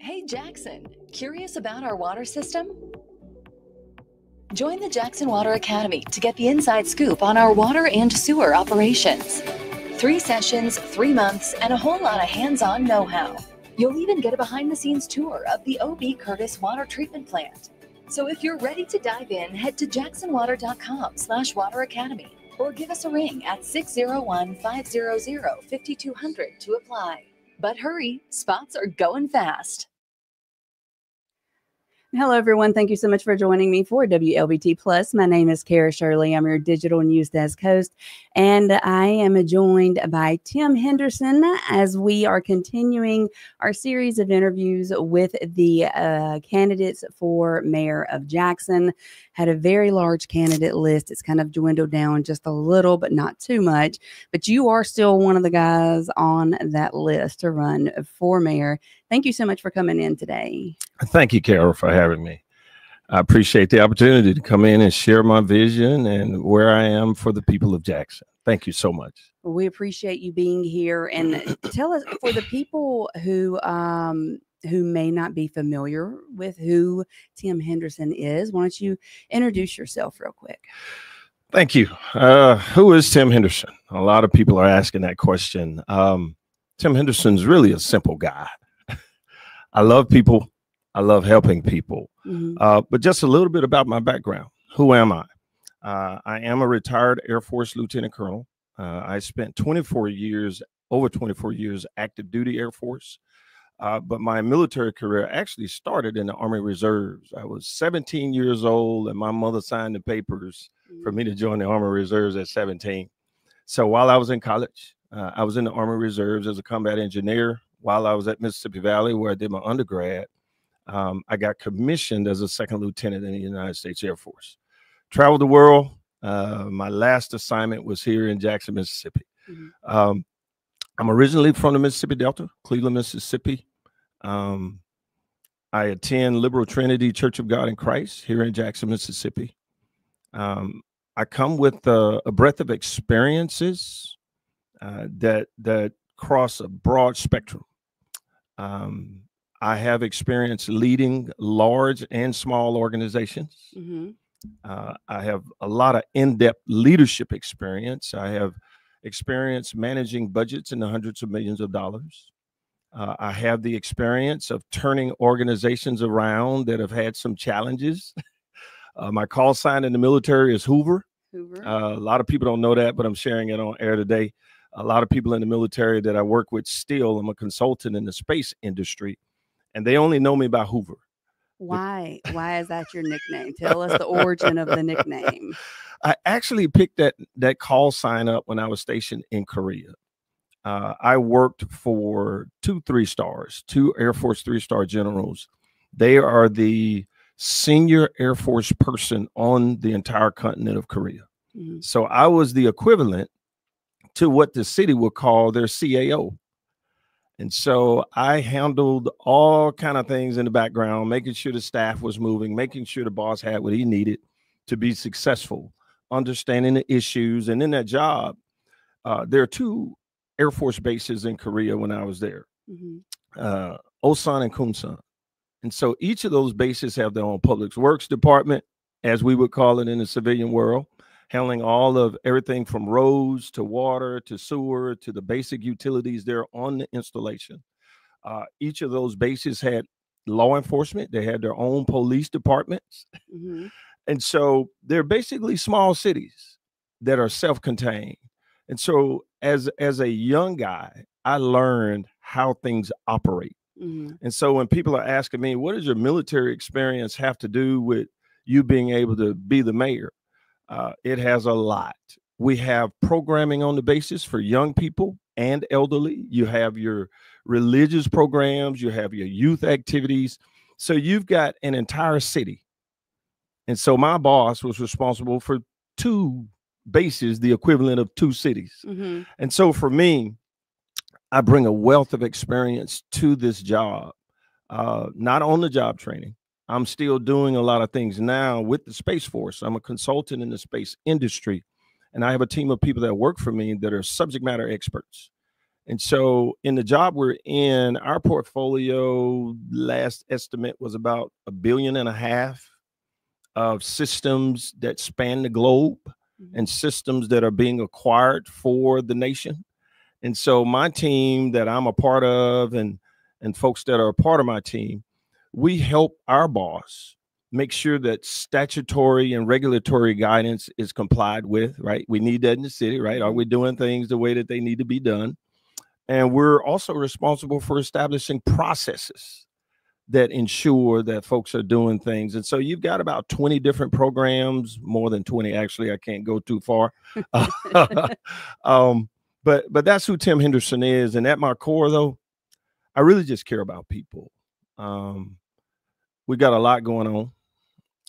Hey Jackson, curious about our water system? Join the Jackson Water Academy to get the inside scoop on our water and sewer operations. 3 sessions, 3 months, and a whole lot of hands-on know-how. You'll even get a behind-the-scenes tour of the O.B. Curtis Water Treatment Plant. So if you're ready to dive in, head to jacksonwater.com/Water Academy or give us a ring at 601-500-5200 to apply. But hurry, spots are going fast. Hello, everyone. Thank you so much for joining me for WLBT Plus. My name is Kara Shirley. I'm your digital news desk host, and I am joined by Tim Henderson as we are continuing our series of interviews with the candidates for mayor of Jackson. Had a very large candidate list. It's kind of dwindled down just a little, but not too much. But you are still one of the guys on that list to run for mayor. Thank you so much for coming in today. Thank you, Carol, for having me. I appreciate the opportunity to come in and share my vision and where I am for the people of Jackson. Thank you so much. Well, we appreciate you being here. And tell us, for the people who may not be familiar with who Tim Henderson is, why don't you introduce yourself real quick? Thank you. Who is Tim Henderson? A lot of people are asking that question. Tim Henderson's really a simple guy. I love people. I love helping people. But just a little bit about my background. Who am I? I am a retired Air Force Lieutenant Colonel. I spent over 24 years active duty Air Force. But my military career actually started in the Army Reserves. I was 17 years old, and my mother signed the papers for me to join the Army Reserves at 17. So while I was in college, I was in the Army Reserves as a combat engineer. While I was at Mississippi Valley, where I did my undergrad, I got commissioned as a second lieutenant in the United States Air Force. Traveled the world. My last assignment was here in Jackson, Mississippi. I'm originally from the Mississippi Delta, Cleveland, Mississippi. I attend Liberal Trinity Church of God in Christ here in Jackson, Mississippi. I come with a breadth of experiences that cross a broad spectrum. I have experience leading large and small organizations. I have a lot of in-depth leadership experience. I have experience managing budgets in the hundreds of millions of dollars. I have the experience of turning organizations around that have had some challenges. My call sign in the military is Hoover. A lot of people don't know that, but I'm sharing it on air today. A lot of people in the military that I work with still, I'm a consultant in the space industry, and they only know me by Hoover. Why is that your nickname? Tell us the origin of the nickname. I actually picked that call sign up when I was stationed in Korea. I worked for 2 3-stars, 2 Air Force 3-star generals. They are the senior Air Force person on the entire continent of Korea. So I was the equivalent to what the city would call their CAO. And so I handled all kind of things in the background, making sure the staff was moving, making sure the boss had what he needed to be successful, understanding the issues. And in that job, there are 2 Air Force bases in Korea when I was there, Osan and Kunsan. And so each of those bases have their own public works department, as we would call it in the civilian world, handling all of everything from roads to water to sewer to the basic utilities there on the installation. Each of those bases had law enforcement. They had their own police departments. And so they're basically small cities that are self-contained. And so as a young guy, I learned how things operate. And so when people are asking me, what does your military experience have to do with you being able to be the mayor? It has a lot. We have programming on the basis for young people and elderly. You have your religious programs. You have your youth activities. So you've got an entire city. And so my boss was responsible for 2 bases, the equivalent of 2 cities. And so for me, I bring a wealth of experience to this job, not on the job training. I'm still doing a lot of things now with the Space Force. I'm a consultant in the space industry, and I have a team of people that work for me that are subject matter experts. And so in the job we're in, our portfolio last estimate was about $1.5 billion of systems that span the globe and systems that are being acquired for the nation. And so my team that I'm a part of and folks that are a part of my team, we help our boss make sure that statutory and regulatory guidance is complied with, right? We need that in the city, right? Are we doing things the way that they need to be done? And we're also responsible for establishing processes that ensure that folks are doing things. And so you've got about 20 different programs, more than 20, actually, I can't go too far. But that's who Tim Henderson is. And at my core, though, I really just care about people. We got a lot going on.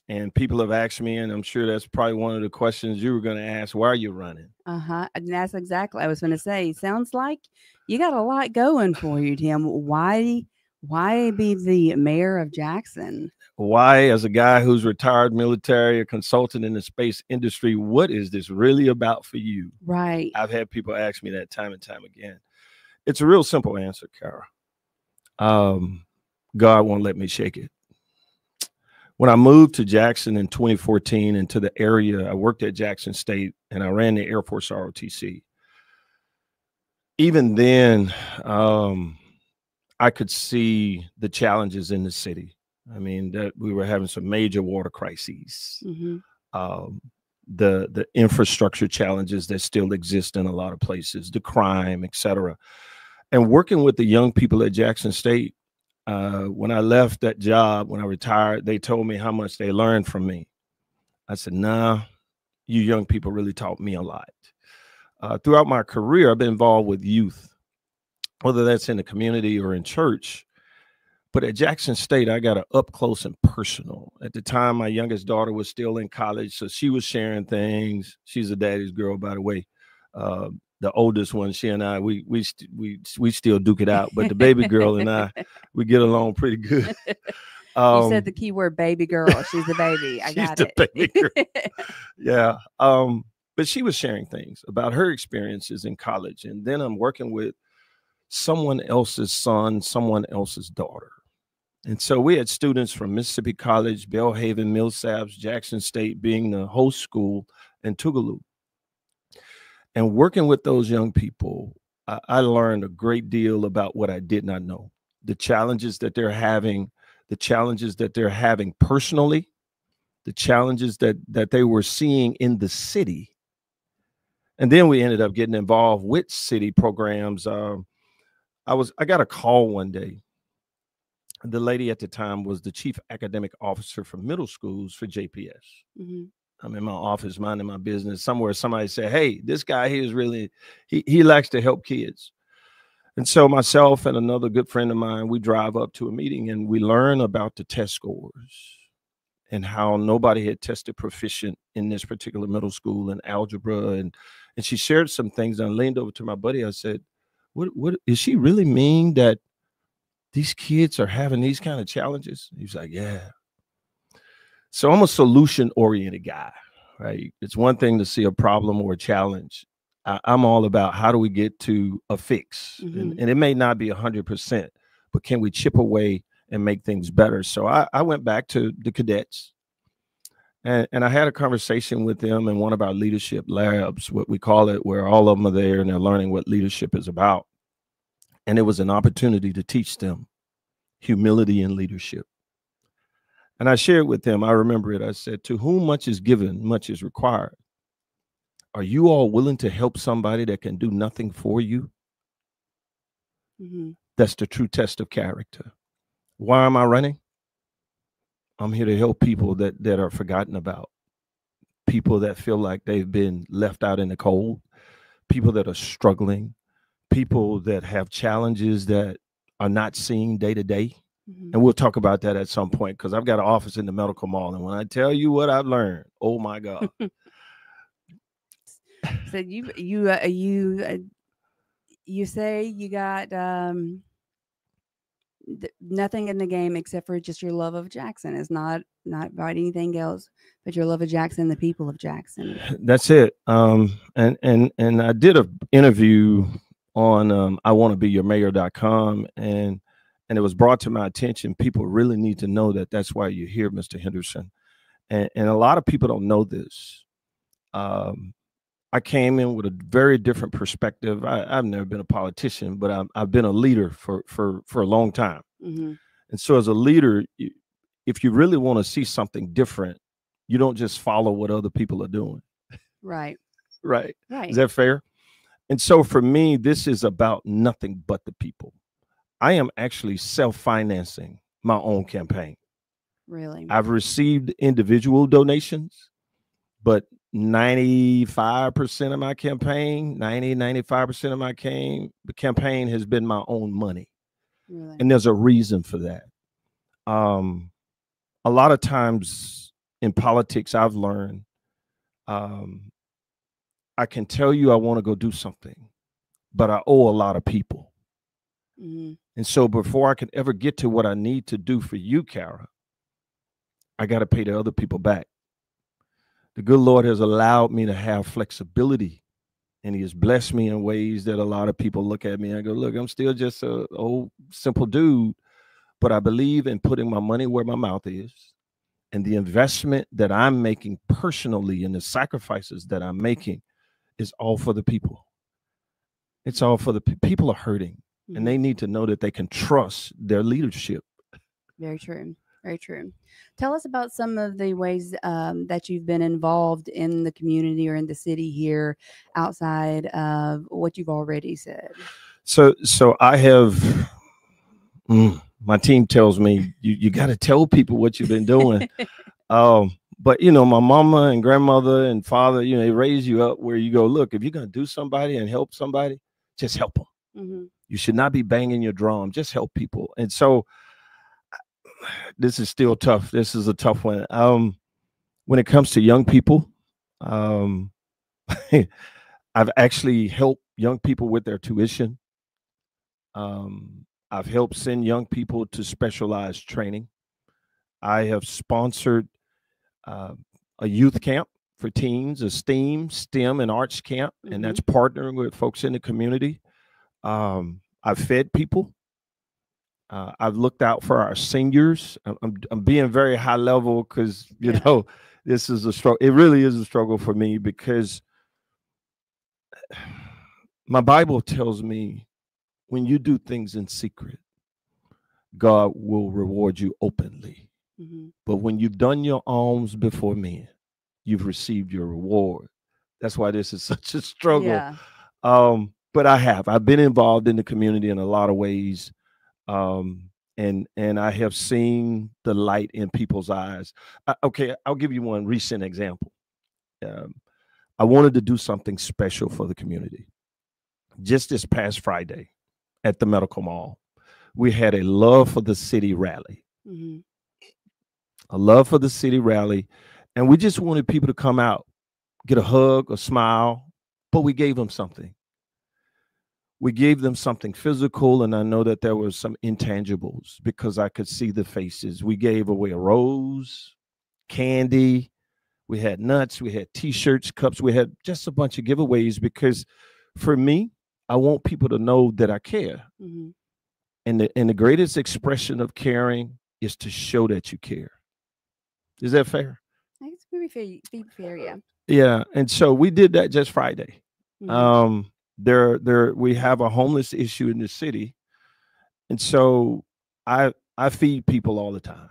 And people have asked me, and I'm sure that's probably one of the questions you were going to ask, why are you running? And that's exactly, I was going to say, sounds like you got a lot going for you, Tim. Why be the mayor of Jackson? Why, as a guy who's retired military, a consultant in the space industry, what is this really about for you? Right. I've had people ask me that time and time again. It's a real simple answer, Kara. God won't let me shake it. When I moved to Jackson in 2014 into the area, I worked at Jackson State and I ran the Air Force ROTC. Even then, I could see the challenges in the city. I mean, that we were having some major water crises, the infrastructure challenges that still exist in a lot of places, the crime, et cetera. And working with the young people at Jackson State, when I left that job, when I retired, they told me how much they learned from me. I said, nah, you young people really taught me a lot. Throughout my career, I've been involved with youth, whether that's in the community or in church. But at Jackson State, I got up close and personal. At the time, my youngest daughter was still in college, so she was sharing things. She's a daddy's girl, by the way. The oldest one, she and I, we still duke it out. But the baby girl and I, we get along pretty good. You said the keyword baby girl. She's the baby. I got it. Baby girl. Yeah. But she was sharing things about her experiences in college. And then I'm working with someone else's son, someone else's daughter. And so we had students from Mississippi College, Belhaven, Millsaps, Jackson State being the host school, and Tougaloo. And working with those young people, I learned a great deal about what I did not know. The challenges that they're having, personally, the challenges that they were seeing in the city. And then we ended up getting involved with city programs. I got a call one day. The lady at the time was the chief academic officer for middle schools for JPS. I'm in my office minding my business. Somewhere somebody said, hey, this guy here is really, he likes to help kids. And so myself and another good friend of mine, we drive up to a meeting and we learn about the test scores and how nobody had tested proficient in this particular middle school in algebra. And she shared some things. And I leaned over to my buddy. I said, what is she really mean that these kids are having these kind of challenges? He was like, yeah. So I'm a solution-oriented guy, right? It's one thing to see a problem or a challenge. I'm all about how do we get to a fix? And it may not be 100%, but can we chip away and make things better? So I went back to the cadets and I had a conversation with them in one of our leadership labs, what we call it, where all of them are there and they're learning what leadership is about. And it was an opportunity to teach them humility and leadership. And I shared with them, I remember it, I said, to whom much is given, much is required. Are you all willing to help somebody that can do nothing for you? That's the true test of character. Why am I running? I'm here to help people that are forgotten about, people that feel like they've been left out in the cold, people that are struggling, people that have challenges that are not seen day to day. And we'll talk about that at some point because I've got an office in the medical mall. And when I tell you what I've learned, oh, my God. So you say you got nothing in the game except for just your love of Jackson. It's not about anything else, but your love of Jackson, the people of Jackson. That's it. And I did an interview on I want to be your mayor.com, and it was brought to my attention. People really need to know that that's why you're here, Mr. Henderson. And a lot of people don't know this. I came in with a very different perspective. I've never been a politician, but I've been a leader for a long time. Mm-hmm. And so as a leader, if you really want to see something different, you don't just follow what other people are doing. Right. Right. Right. Is that fair? And so for me, this is about nothing but the people. I am actually self-financing my own campaign. Really? I've received individual donations, but 95% of my campaign, 95% of my campaign has been my own money. Really? And there's a reason for that. A lot of times in politics, I've learned I can tell you I want to go do something, but I owe a lot of people. Mm-hmm. And so before I can ever get to what I need to do for you, Kara, I got to pay the other people back. The good Lord has allowed me to have flexibility, and he has blessed me in ways that a lot of people look at me and go, look, I'm still just a old simple dude, but I believe in putting my money where my mouth is, and the investment that I'm making personally and the sacrifices that I'm making is all for the people. It's all for the people are hurting, Mm-hmm. and they need to know that they can trust their leadership. Very true. Very true. Tell us about some of the ways that you've been involved in the community or in the city here outside of what you've already said. So I have, my team tells me you got to tell people what you've been doing. But you know, my mama and grandmother and father, you know, they raise you up where you go, look, if you're going to do somebody and help somebody, just help them. Mm-hmm. You should not be banging your drum. Just help people. And so this is still tough. This is a tough one. When it comes to young people, I've actually helped young people with their tuition. I've helped send young people to specialized training. I have sponsored a youth camp for teens, a STEM and arts camp, Mm-hmm. and that's partnering with folks in the community. I've fed people. I've looked out for our seniors. I'm being very high level because, you know, this is a struggle. It really is a struggle for me because my Bible tells me when you do things in secret, God will reward you openly. Mm-hmm. But when you've done your alms before men, you've received your reward. That's why this is such a struggle. Yeah. But I've been involved in the community in a lot of ways. And I have seen the light in people's eyes. Okay, I'll give you one recent example. I wanted to do something special for the community. Just this past Friday at the Medical Mall, we had a Love for the City rally. Mm-hmm. A Love for the City rally. And we just wanted people to come out, get a hug, a smile, but we gave them something. We gave them something physical, and I know that there was some intangibles because I could see the faces. We gave away a rose, candy, we had nuts, we had T-shirts, cups, we had just a bunch of giveaways because for me, I want people to know that I care. Mm-hmm. And the greatest expression of caring is to show that you care. Is that fair? It's pretty fair, yeah. Yeah, and so we did that just Friday. Mm-hmm. We have a homeless issue in the city, and so I feed people all the time.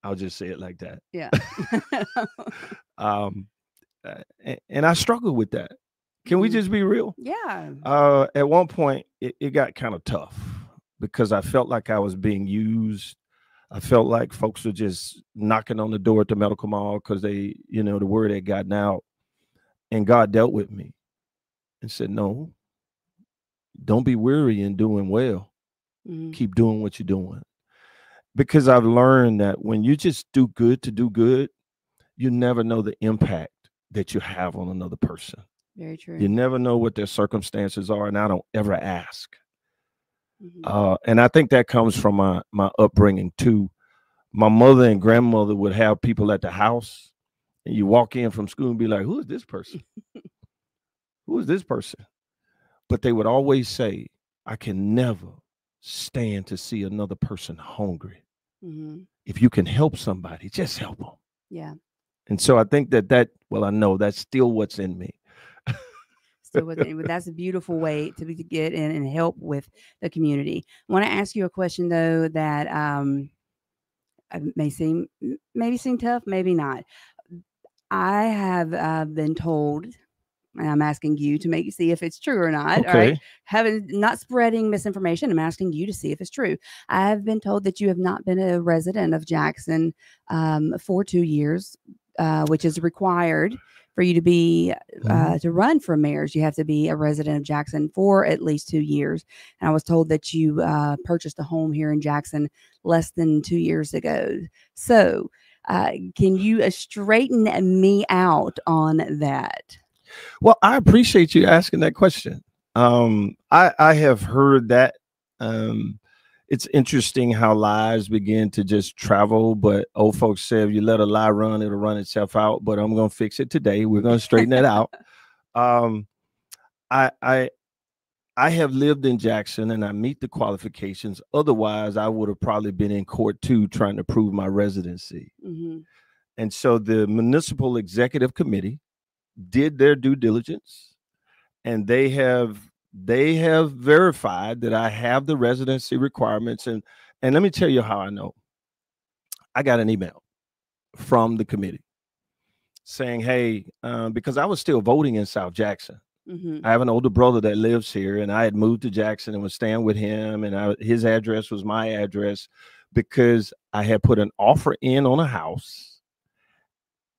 I'll just say it like that. Yeah. And I struggle with that. Can we just be real? Yeah. At one point, it got kind of tough because I felt like I was being used. I felt like folks were just knocking on the door at the Medical Mall because they, you know, the word had gotten out, and God dealt with me and said, no, don't be weary in doing well. Mm-hmm. Keep doing what you're doing. Because I've learned that when you just do good to do good, you never know the impact that you have on another person. Very true. You never know what their circumstances are, and I don't ever ask. Mm-hmm. And I think that comes from my upbringing too. My mother and grandmother would have people at the house, and you walk in from school and be like, who is this person? Who is this person? But they would always say, I can never stand to see another person hungry. Mm-hmm. If you can help somebody, just help them. Yeah. And so I think well, I know that's still what's in me. So that's a beautiful way to get in and help with the community. I want to ask you a question though that maybe seem tough, maybe not. I have been told, and I'm asking you to see if it's true or not. Okay. All right, not spreading misinformation. I'm asking you to see if it's true. I have been told that you have not been a resident of Jackson for 2 years, which is required for you to be to run for mayors. You have to be a resident of Jackson for at least 2 years. And I was told that you purchased a home here in Jackson less than 2 years ago. So can you straighten me out on that? Well, I appreciate you asking that question. I have heard that. It's interesting how lies begin to just travel, but old folks say if you let a lie run, it'll run itself out. But I'm going to fix it today. We're going to straighten it out. I have lived in Jackson and I meet the qualifications. Otherwise, I would have probably been in court too, trying to prove my residency. Mm-hmm. And so the Municipal Executive Committee did their due diligence, and they have verified that I have the residency requirements. And let me tell you how I know. I got an email from the committee saying, hey, because I was still voting in South Jackson. Mm-hmm. I have an older brother that lives here, and I had moved to Jackson and was staying with him, and his address was my address because I had put an offer in on a house,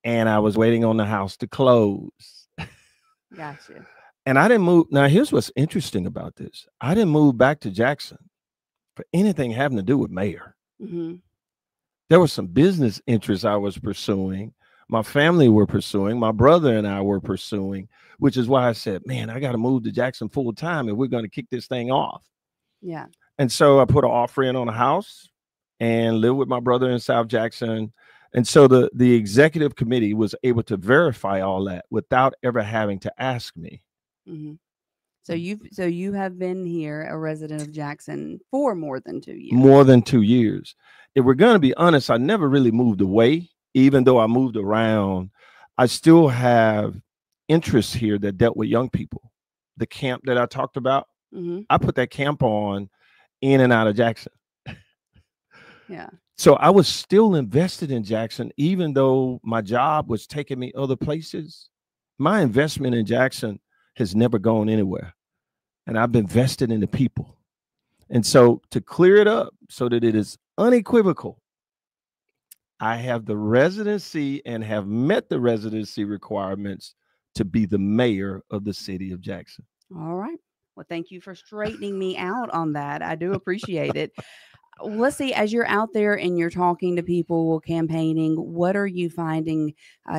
and I was waiting on the house to close. Gotcha. And I didn't move. Now, here's what's interesting about this. I didn't move back to Jackson for anything having to do with mayor. Mm-hmm. There was some business interests I was pursuing. My family were pursuing. My brother and I were pursuing, which is why I said, man, I got to move to Jackson full time if we're going to kick this thing off. Yeah. And so I put an offer in on a house and lived with my brother in South Jackson. And so the executive committee was able to verify all that without ever having to ask me. Mm-hmm. So you have been here a resident of Jackson for more than 2 years. More than 2 years. If we're going to be honest, I never really moved away. Even though I moved around, I still have interests here that dealt with young people. The camp that I talked about, mm-hmm. I put that camp on in and out of Jackson. Yeah. So I was still invested in Jackson, even though my job was taking me other places. My investment in Jackson has never gone anywhere. And I've been vested in the people. And so to clear it up so that it is unequivocal, I have the residency and have met the residency requirements to be the mayor of the city of Jackson. All right. Well, thank you for straightening me out on that. I do appreciate it. Let's see, as you're out there and you're talking to people, campaigning, what are you finding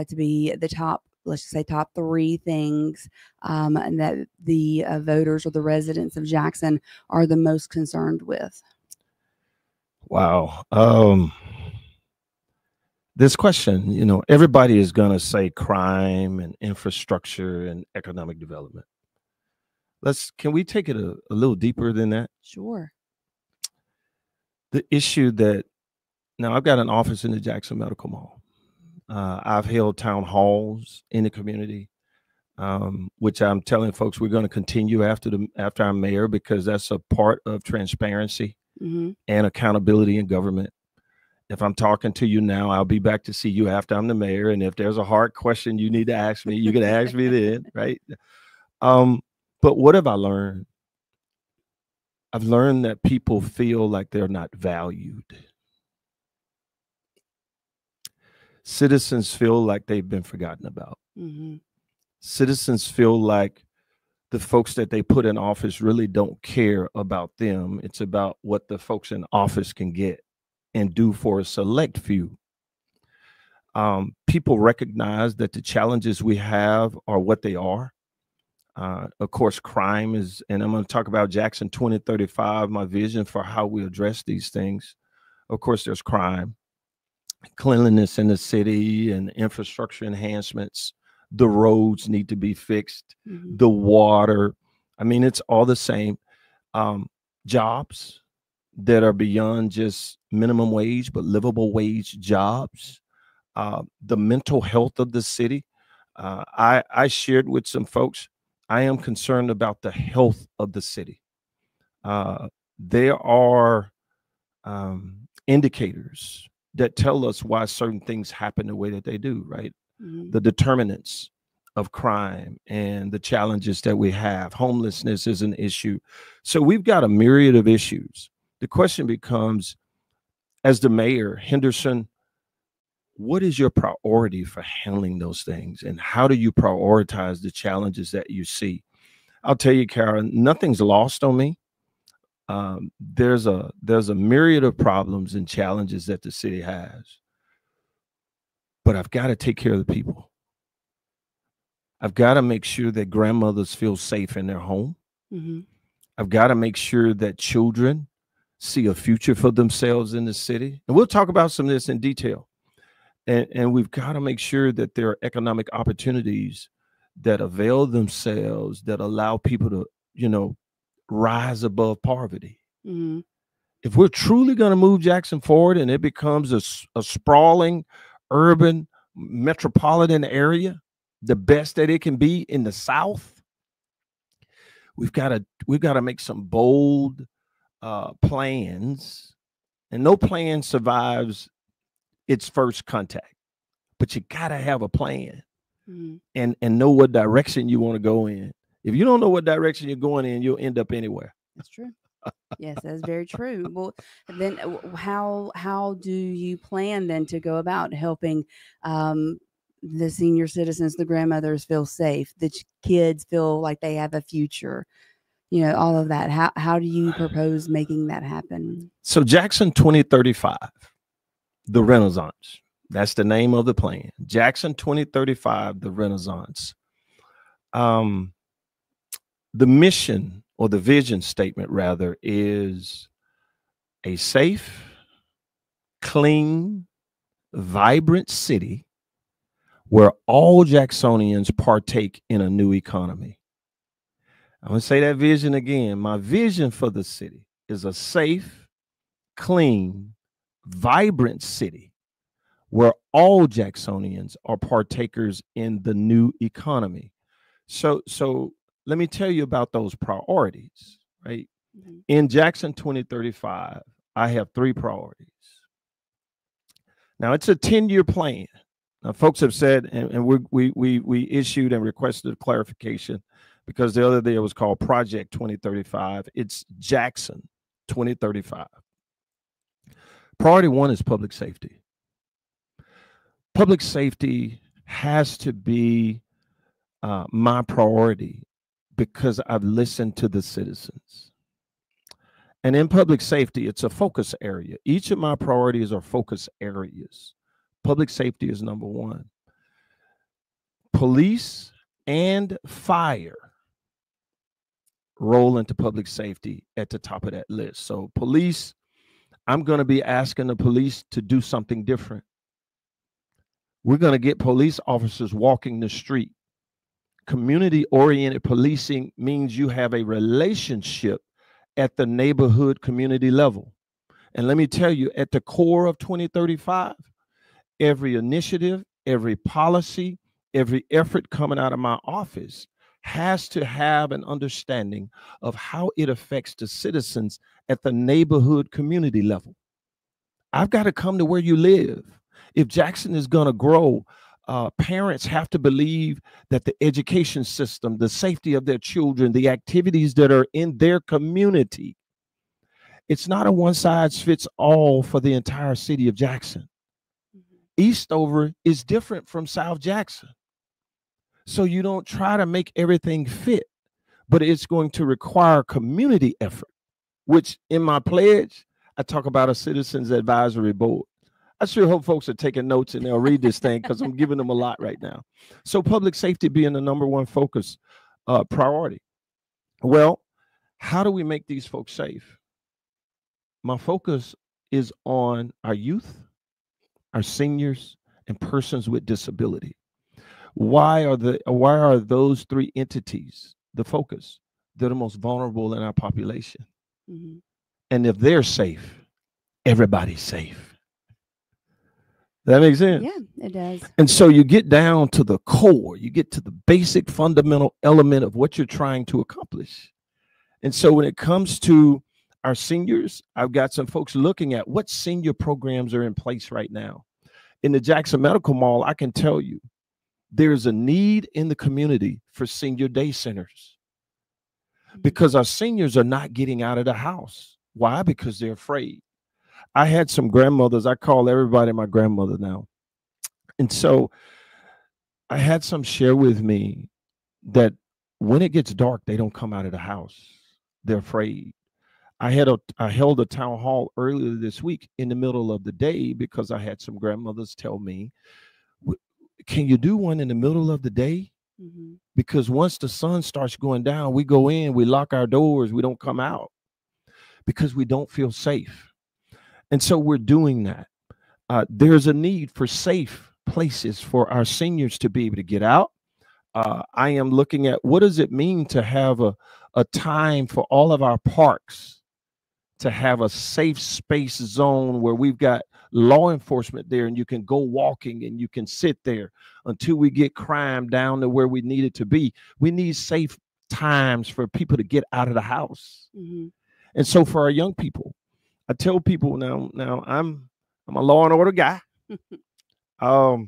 to be the top, let's just say top 3 things that the voters or the residents of Jackson are the most concerned with? Wow. This question, everybody is going to say crime and infrastructure and economic development. Can we take it a little deeper than that? Sure. The issue now I've got an office in the Jackson Medical Mall. I've held town halls in the community, which I'm telling folks we're going to continue after I'm mayor, because that's a part of transparency mm-hmm. and accountability in government. If I'm talking to you now, I'll be back to see you after I'm the mayor. And if there's a hard question you need to ask me, you can ask me then, right? But what have I learned? I've learned that people feel like they're not valued. Citizens feel like they've been forgotten about. Mm-hmm. Citizens feel like the folks that they put in office really don't care about them. It's about what the folks in office can get and do for a select few. People recognize that the challenges we have are what they are. Of course, crime is, and I'm going to talk about Jackson 2035, my vision for how we address these things. Of course, there's crime, cleanliness in the city, and infrastructure enhancements. The roads need to be fixed, mm-hmm. the water, I mean, it's all the same. Jobs that are beyond just minimum wage, but livable wage jobs. The mental health of the city. I shared with some folks, I am concerned about the health of the city. There are indicators that tell us why certain things happen the way that they do, right? Mm-hmm. The determinants of crime and the challenges that we have. Homelessness is an issue. So we've got a myriad of issues. The question becomes, as the mayor, Henderson, what is your priority for handling those things? And how do you prioritize the challenges that you see? I'll tell you, Karen, nothing's lost on me. There's a myriad of problems and challenges that the city has, but I've got to take care of the people. I've got to make sure that grandmothers feel safe in their home. Mm-hmm. I've got to make sure that children see a future for themselves in the city. And we'll talk about some of this in detail. And we've got to make sure that there are economic opportunities that avail themselves, that allow people to, rise above poverty. Mm-hmm. If we're truly going to move Jackson forward and it becomes a sprawling urban metropolitan area, the best that it can be in the South, we've got to make some bold plans. And no plan survives its first contact, but you got to have a plan. Mm-hmm. and know what direction you want to go in. If you don't know what direction you're going in, you'll end up anywhere. That's true. Yes, that's very true. Well, then how do you plan then to go about helping the senior citizens, the grandmothers feel safe, the kids feel like they have a future, all of that? How do you propose making that happen? So Jackson 2035, the Renaissance. That's the name of the plan. Jackson 2035, the Renaissance. The mission, or the vision statement rather, is a safe, clean, vibrant city where all Jacksonians partake in a new economy. I'm going to say that vision again. My vision for the city is a safe, clean, vibrant city where all Jacksonians are partakers in the new economy. So let me tell you about those priorities, right? Mm-hmm. In Jackson 2035, I have 3 priorities. Now, it's a 10-year plan. Now, folks have said, and we issued and requested a clarification, because the other day it was called Project 2035. It's Jackson 2035. Priority 1 is public safety. Public safety has to be my priority because I've listened to the citizens. And in public safety, it's a focus area. Each of my priorities are focus areas. Public safety is number 1. Police and fire roll into public safety at the top of that list. So police, I'm going to be asking the police to do something different. We're going to get police officers walking the street. Community-oriented policing means you have a relationship at the neighborhood community level. And let me tell you, at the core of 2035, every initiative, every policy, every effort coming out of my office has to have an understanding of how it affects the citizens at the neighborhood community level. I've got to come to where you live. If Jackson is going to grow, parents have to believe that the education system, the safety of their children, the activities that are in their community, it's not a one-size-fits-all for the entire city of Jackson. Mm-hmm. Eastover is different from South Jackson. So you don't try to make everything fit, but it's going to require community effort, which in my pledge, I talk about a citizens advisory board. I sure hope folks are taking notes and they'll read this thing, because I'm giving them a lot right now. So public safety being the number 1 focus priority. Well, how do we make these folks safe? My focus is on our youth, our seniors, and persons with disability. Why are those 3 entities the focus? they're the most vulnerable in our population. Mm-hmm. And if they're safe, everybody's safe. That makes sense? Yeah, it does. And so you get down to the core, you get to the basic fundamental element of what you're trying to accomplish. And so when it comes to our seniors, I've got some folks looking at what senior programs are in place right now. In the Jackson Medical Mall, I can tell you there's a need in the community for senior day centers because our seniors are not getting out of the house. Why? Because they're afraid. I had some grandmothers. I call everybody my grandmother now. And so I had some share with me that when it gets dark, they don't come out of the house. They're afraid. I held a town hall earlier this week in the middle of the day because I had some grandmothers tell me, can you do one in the middle of the day? Mm-hmm. Because once the sun starts going down, we go in, we lock our doors, we don't come out because we don't feel safe. And so we're doing that. There's a need for safe places for our seniors to be able to get out. I am looking at what does it mean to have a time for all of our parks to have a safe space zone where we've got law enforcement there and you can go walking and you can sit there until we get crime down to where we need it to be. We need safe times for people to get out of the house. Mm-hmm. And so for our young people, I tell people now I'm a law and order guy. I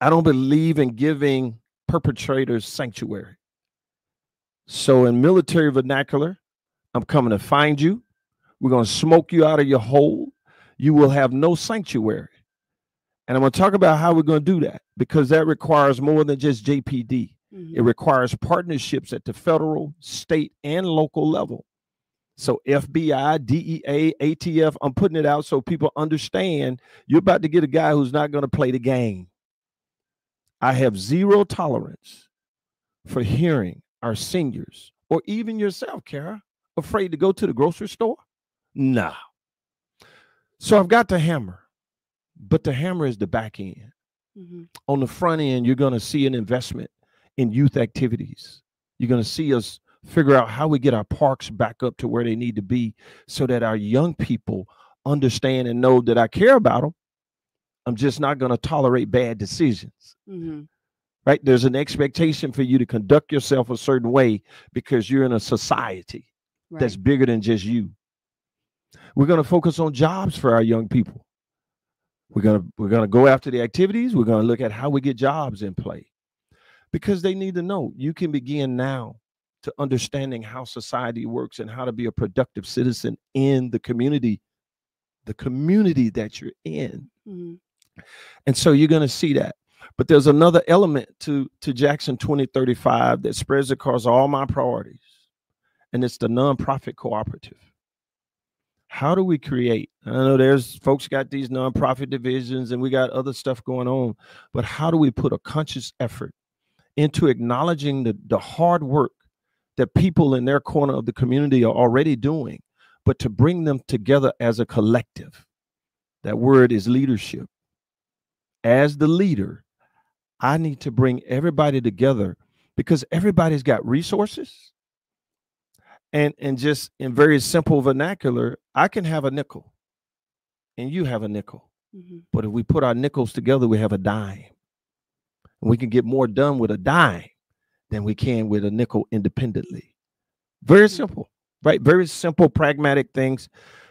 don't believe in giving perpetrators sanctuary. So in military vernacular, I'm coming to find you. We're going to smoke you out of your hole. You will have no sanctuary. And I'm going to talk about how we're going to do that because that requires more than just JPD. Mm-hmm. It requires partnerships at the federal, state, and local level. So FBI, DEA, ATF, I'm putting it out so people understand you're about to get a guy who's not going to play the game. I have zero tolerance for hearing our seniors or even yourself, Kara, afraid to go to the grocery store? Nah. So I've got the hammer, but the hammer is the back end. Mm-hmm. On the front end, you're going to see an investment in youth activities. You're going to see us figure out how we get our parks back up to where they need to be so that our young people understand and know that I care about them. I'm just not going to tolerate bad decisions. Mm-hmm. Right? There's an expectation for you to conduct yourself a certain way because you're in a society that's bigger than just you. We're going to focus on jobs for our young people. We're going to go after the activities. We're going to look at how we get jobs in play because they need to know you can begin now to understanding how society works and how to be a productive citizen in the community that you're in. Mm-hmm. And so you're going to see that. But there's another element to Jackson 2035 that spreads across all my priorities, and it's the nonprofit cooperative. How do we create? I know there's folks got these nonprofit divisions and we got other stuff going on, but how do we put a conscious effort into acknowledging the hard work that people in their corner of the community are already doing, but to bring them together as a collective? That word is leadership. As the leader, I need to bring everybody together because everybody's got resources. And just in very simple vernacular, I can have a nickel and you have a nickel. Mm-hmm. But if we put our nickels together, we have a dime. And we can get more done with a dime than we can with a nickel independently. Very simple, right? Very simple, pragmatic things.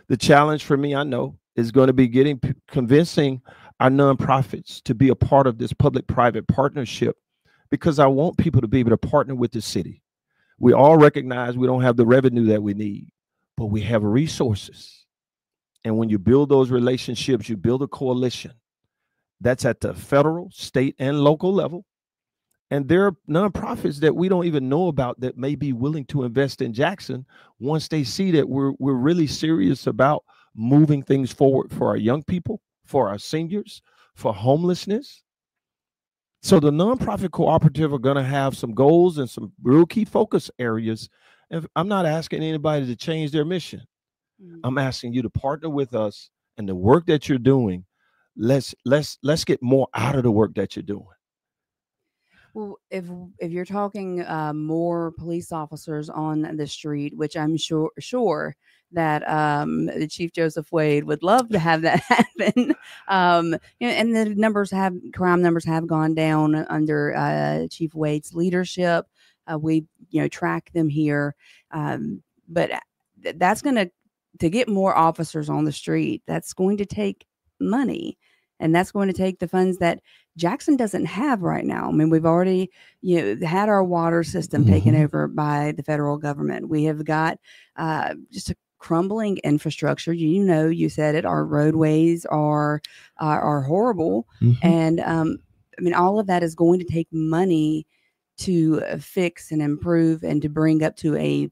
The challenge for me, I know, is going to be convincing our nonprofits to be a part of this public-private partnership because I want people to be able to partner with the city. We all recognize we don't have the revenue that we need, but we have resources. And when you build those relationships, you build a coalition. That's at the federal, state, and local level. And there are nonprofits that we don't even know about that may be willing to invest in Jackson once they see that we're really serious about moving things forward for our young people, for our seniors, for homelessness. So the nonprofit cooperative are going to have some goals and some real key focus areas. And I'm not asking anybody to change their mission. Mm-hmm. I'm asking you to partner with us and the work that you're doing. Let's get more out of the work that you're doing. Well, if you're talking more police officers on the street, which I'm sure that the Chief Joseph Wade would love to have that happen, and the crime numbers have gone down under Chief Wade's leadership. We track them here, but that's going to get more officers on the street. That's going to take money. And that's going to take the funds that Jackson doesn't have right now. I mean, we've already, had our water system taken over by the federal government. We have got just a crumbling infrastructure. You said it. Our roadways are horrible, and I mean, all of that is going to take money to fix and improve and to bring up to a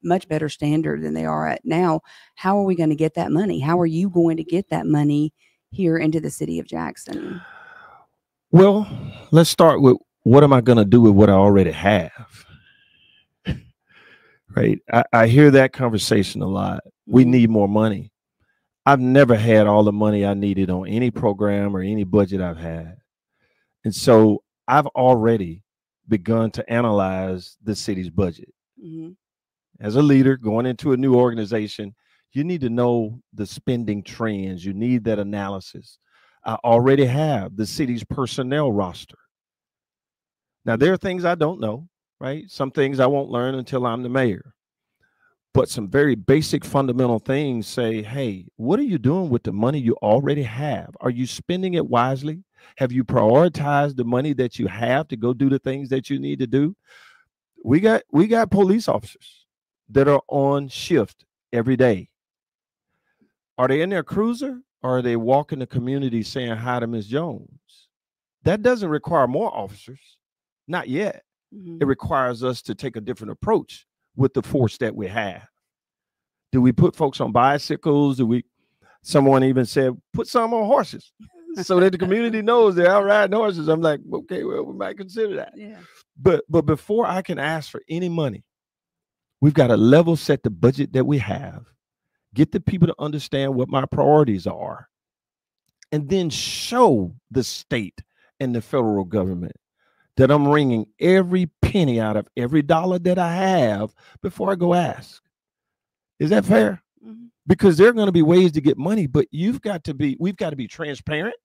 much better standard than they are at now. How are we going to get that money? How are you going to get that money here into the city of Jackson? Well, let's start with, what am I going to do with what I already have? Right. I hear that conversation a lot. We need more money. I've never had all the money I needed on any program or any budget I've had. And so I've already begun to analyze the city's budget. As a leader going into a new organization, you need to know the spending trends. You need that analysis. I already have the city's personnel roster. Now, there are things I don't know, right? Some things I won't learn until I'm the mayor. But some very basic fundamental things say, hey, what are you doing with the money you already have? Are you spending it wisely? Have you prioritized the money that you have to go do the things that you need to do? We got police officers that are on shift every day. Are they in their cruiser, or are they walking the community saying hi to Ms. Jones? That doesn't require more officers. Not yet. It requires us to take a different approach with the force that we have. Do we put folks on bicycles? Someone even said, put some on horses so that the community knows they're out riding horses. I'm like, okay, well, we might consider that. Yeah. But before I can ask for any money, we've got to level set the budget that we have, get the people to understand what my priorities are, and then show the state and the federal government that I'm wringing every penny out of every dollar that I have before I go ask. Is that fair? Because there are going to be ways to get money, but we've got to be transparent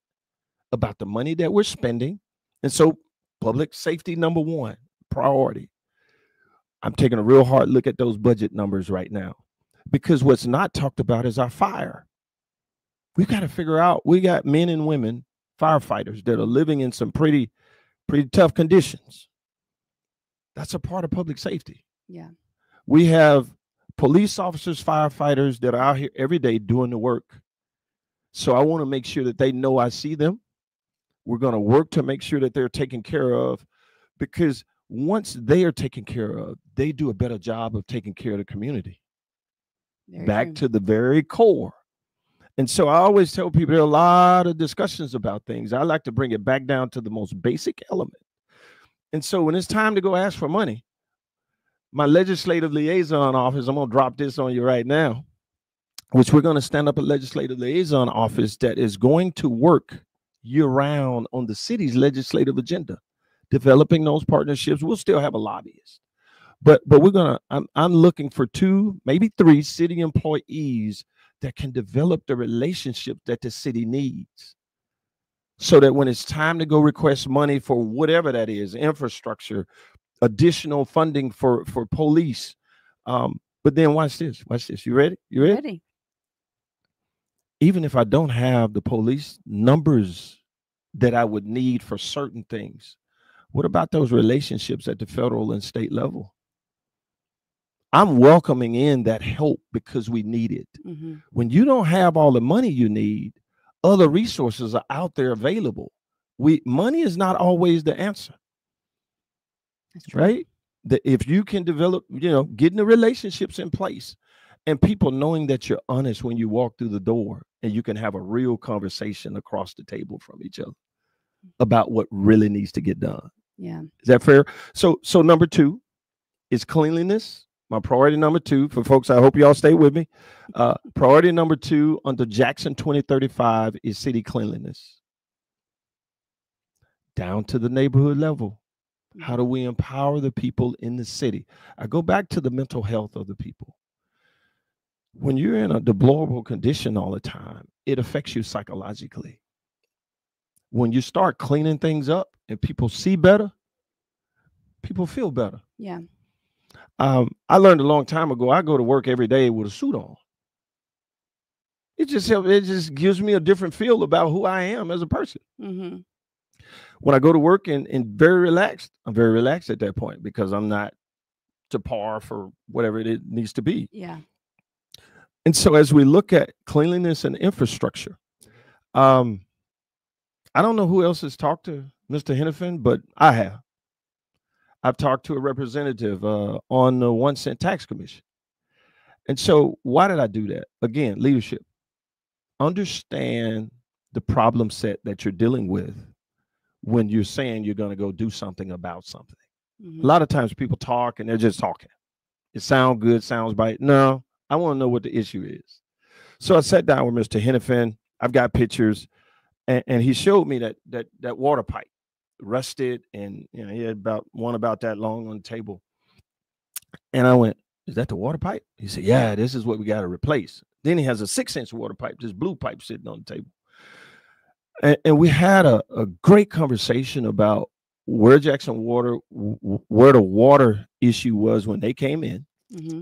about the money that we're spending. And so public safety, number one, priority. I'm taking a real hard look at those budget numbers right now, because what's not talked about is our fire. We've got to figure out, we got men and women, firefighters, that are living in some pretty tough conditions. That's a part of public safety. Yeah. We have police officers, firefighters that are out here every day doing the work. So I want to make sure that they know I see them. We're going to work to make sure that they're taken care of, because once they are taken care of, they do a better job of taking care of the community. Back to the very core. And so I always tell people there are a lot of discussions about things. I like to bring it back down to the most basic element. And so when it's time to go ask for money, my legislative liaison office, I'm going to drop this on you right now, which we're going to stand up a legislative liaison office that is going to work year round on the city's legislative agenda, developing those partnerships. We'll still have a lobbyist, but I'm looking for 2, maybe 3 city employees that can develop the relationship that the city needs, so that when it's time to go request money for whatever that is, infrastructure, additional funding for police. But then watch this. You ready? Ready. Even if I don't have the police numbers that I would need for certain things, what about those relationships at the federal and state level? I'm welcoming in that help because we need it. When you don't have all the money you need, other resources are out there available. Money is not always the answer. That's true. Right? If you can develop, getting the relationships in place, and people knowing that you're honest when you walk through the door, and you can have a real conversation across the table from each other about what really needs to get done. Yeah. Is that fair? So number 2 is cleanliness. My priority number 2 for folks, I hope y'all stay with me. Priority number 2 under Jackson 2035 is city cleanliness. down to the neighborhood level. How do we empower the people in the city? I go back to the mental health of the people. When you're in a deplorable condition all the time, it affects you psychologically. When you start cleaning things up and people see better, people feel better. Yeah. I learned a long time ago, I go to work every day with a suit on. It just gives me a different feel about who I am as a person. Mm-hmm. When I go to work and very relaxed, I'm very relaxed at that point because I'm not to par for whatever it needs to be. Yeah. And so as we look at cleanliness and infrastructure, I don't know who else has talked to Mr. Henderson, but I have. I've talked to a representative on the 1 cent tax commission. And so why did I do that? Again, leadership. Understand the problem set that you're dealing with when you're saying you're going to go do something about something. Mm-hmm. A lot of times people talk and they're just talking. It sounds good, sounds right. No, I want to know what the issue is. So I sat down with Mr. Henderson. I've got pictures, and he showed me that water pipe, rusted, and he had one about that long on the table. And I went, "Is that the water pipe?" He said, "Yeah, this is what we got to replace." Then he has a 6-inch water pipe, this blue pipe sitting on the table. And we had a great conversation about where Jackson Water, where the water issue was when they came in. Mm-hmm.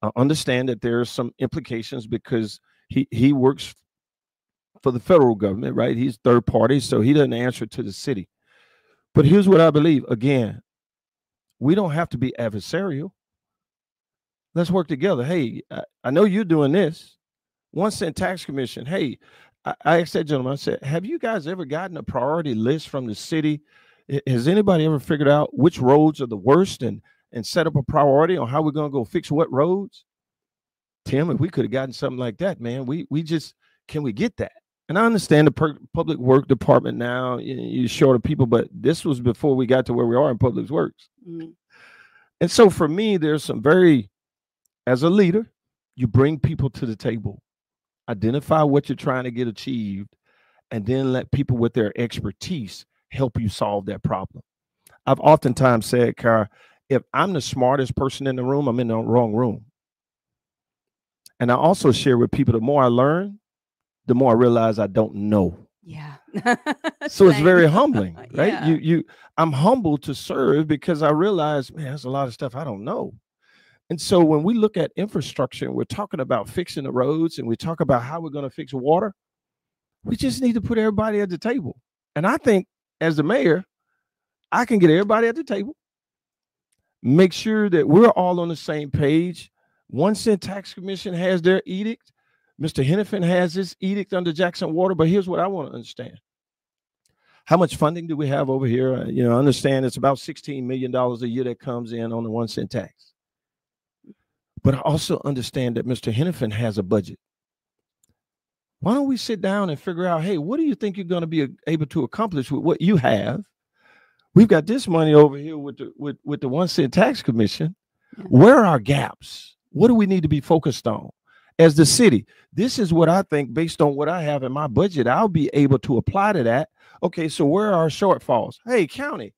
I understand that there are some implications because he works for the federal government, right? He's third party, so he doesn't answer to the city. But here's what I believe. Again, we don't have to be adversarial. Let's work together. Hey, I know you're doing this. 1 cent tax commission. Hey, I asked that gentleman, I said, have you guys ever gotten a priority list from the city? Has anybody ever figured out which roads are the worst and set up a priority on how we're going to go fix what roads? Tim, if we could have gotten something like that, man, can we get that? And I understand the public work department now, you're short of people, but this was before we got to where we are in public works. Mm-hmm. And so for me, there's some as a leader, you bring people to the table, identify what you're trying to get achieved, and then let people with their expertise help you solve that problem. I've oftentimes said, Kara, if I'm the smartest person in the room, I'm in the wrong room. And I also share with people, the more I learn, the more I realize I don't know. Yeah. So it's very humbling, right? Yeah. I'm humbled to serve because I realize, man, there's a lot of stuff I don't know. And so when we look at infrastructure and we're talking about fixing the roads and we talk about how we're going to fix water, we just need to put everybody at the table. And I think as the mayor, I can get everybody at the table, make sure that we're all on the same page. 1 cent tax commission has their edict. Mr. Henderson has his edict under Jackson Water. But here's what I want to understand. How much funding do we have over here? Understand it's about $16 million a year that comes in on the 1 cent tax. But I also understand that Mr. Henderson has a budget. Why don't we sit down and figure out, hey, what do you think you're going to be able to accomplish with what you have? We've got this money over here with the 1 cent tax commission. Yeah. Where are our gaps? What do we need to be focused on? As the city, this is what I think based on what I have in my budget, I'll be able to apply to that. Okay, so where are our shortfalls? Hey, county,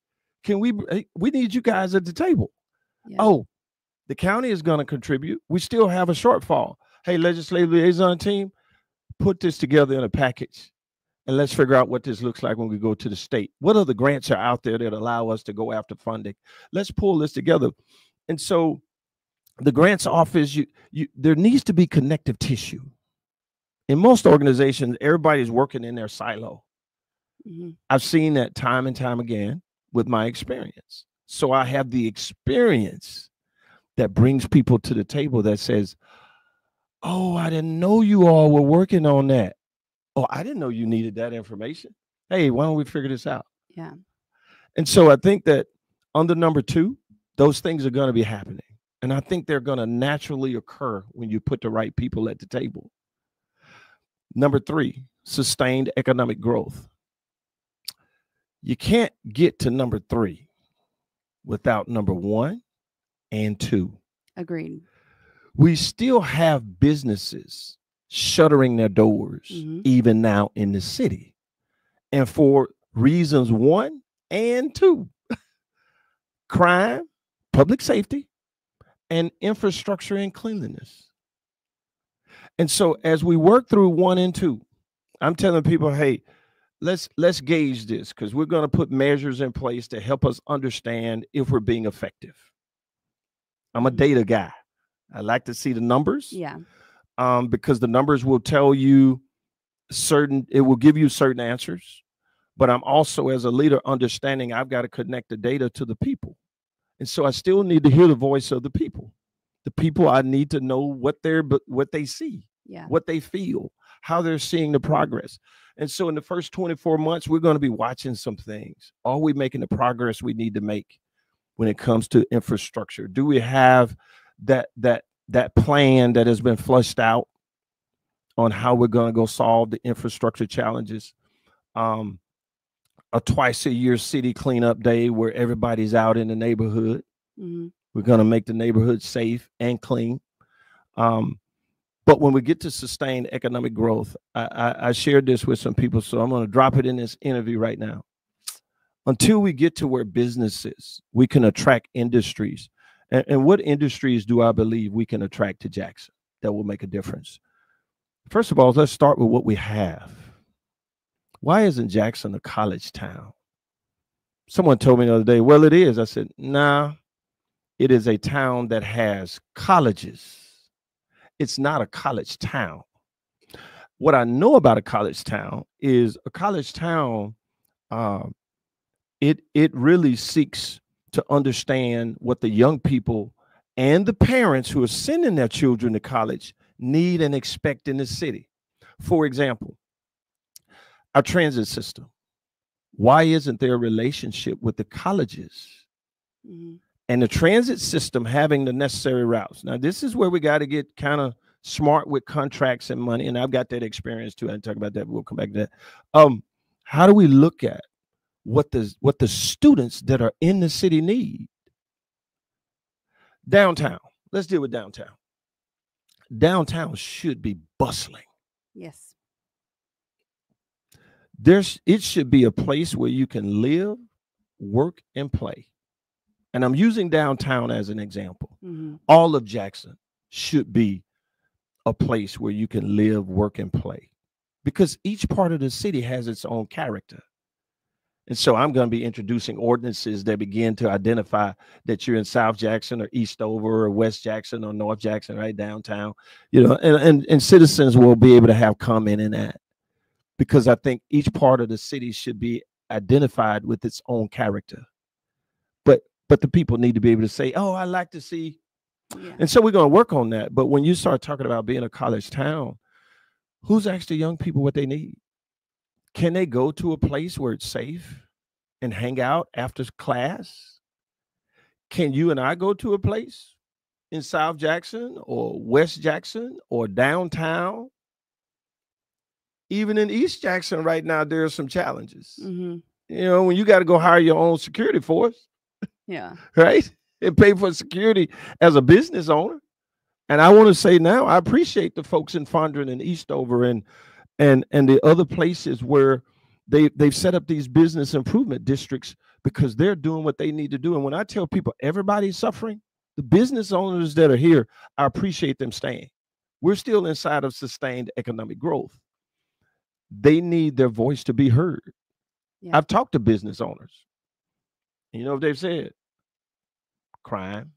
we need you guys at the table. Yeah. Oh, the county is going to contribute. We still have a shortfall. Hey, legislative liaison team, put this together in a package and let's figure out what this looks like when we go to the state. What other grants are out there that allow us to go after funding? Let's pull this together. And so the grants office, there needs to be connective tissue. In most organizations, everybody's working in their silo. Mm-hmm. I've seen that time and time again with my experience. So I have the experience that brings people to the table that says, oh, I didn't know you all were working on that. Oh, I didn't know you needed that information. Hey, why don't we figure this out? Yeah. And so I think that under number 2, those things are going to be happening. And I think they're going to naturally occur when you put the right people at the table. Number 3, sustained economic growth. You can't get to number 3 without number 1 and 2. Agreed. We still have businesses shuttering their doors, even now in the city. And for reasons, 1, and 2, crime, public safety, and infrastructure and cleanliness. And so as we work through 1 and 2, I'm telling people, hey, let's gauge this, because we're going to put measures in place to help us understand if we're being effective. I'm a data guy. I like to see the numbers. Yeah. Because the numbers will tell you it will give you certain answers. But I'm also, as a leader, understanding I've got to connect the data to the people. And so I still need to hear the voice of the people. The people, I need to know what they see, what they feel, how they're seeing the progress. And so in the first 24 months, we're going to be watching some things. Are we making the progress we need to make when it comes to infrastructure? Do we have that plan that has been flushed out on how we're going to go solve the infrastructure challenges? A twice-a-year city cleanup day where everybody's out in the neighborhood. Mm-hmm. We're going to make the neighborhood safe and clean. But when we get to sustained economic growth, I shared this with some people, so I'm going to drop it in this interview right now. Until we get to where businesses, we can attract industries. And what industries do I believe we can attract to Jackson that will make a difference? First of all, let's start with what we have. Why isn't Jackson a college town? Someone told me the other day, well, it is. I said, nah, it is a town that has colleges. It's not a college town. What I know about a college town is a college town, it really seeks to understand what the young people and the parents who are sending their children to college need and expect in the city. For example, our transit system. Why isn't there a relationship with the colleges? Mm-hmm. And the transit system having the necessary routes. Now, this is where we got to get kind of smart with contracts and money. And I've got that experience too. I talk about that. We'll come back to that. How do we look at what the students that are in the city need? Downtown. Let's deal with downtown. Downtown should be bustling. Yes. It should be a place where you can live, work, and play. And I'm using downtown as an example. Mm-hmm. All of Jackson should be a place where you can live, work, and play, because each part of the city has its own character. And so I'm going to be introducing ordinances that begin to identify that you're in South Jackson or Eastover or West Jackson or North Jackson, right downtown, and citizens will be able to have comment in that, because I think each part of the city should be identified with its own character. But the people need to be able to say, oh, I like to see. Yeah. And so we're going to work on that. But when you start talking about being a college town, who's asking young people what they need? Can they go to a place where it's safe and hang out after class? Can you and I go to a place in South Jackson or West Jackson or downtown? Even in East Jackson right now, there are some challenges. Mm-hmm. When you got to go hire your own security force. Yeah. Right? And pay for security as a business owner. And I want to say now, I appreciate the folks in Fondren and Eastover and the other places where they've set up these business improvement districts, because they're doing what they need to do. And when I tell people everybody's suffering, the business owners that are here, I appreciate them staying. We're still inside of sustained economic growth. They need their voice to be heard. Yeah. I've talked to business owners. You know what they've said? Crime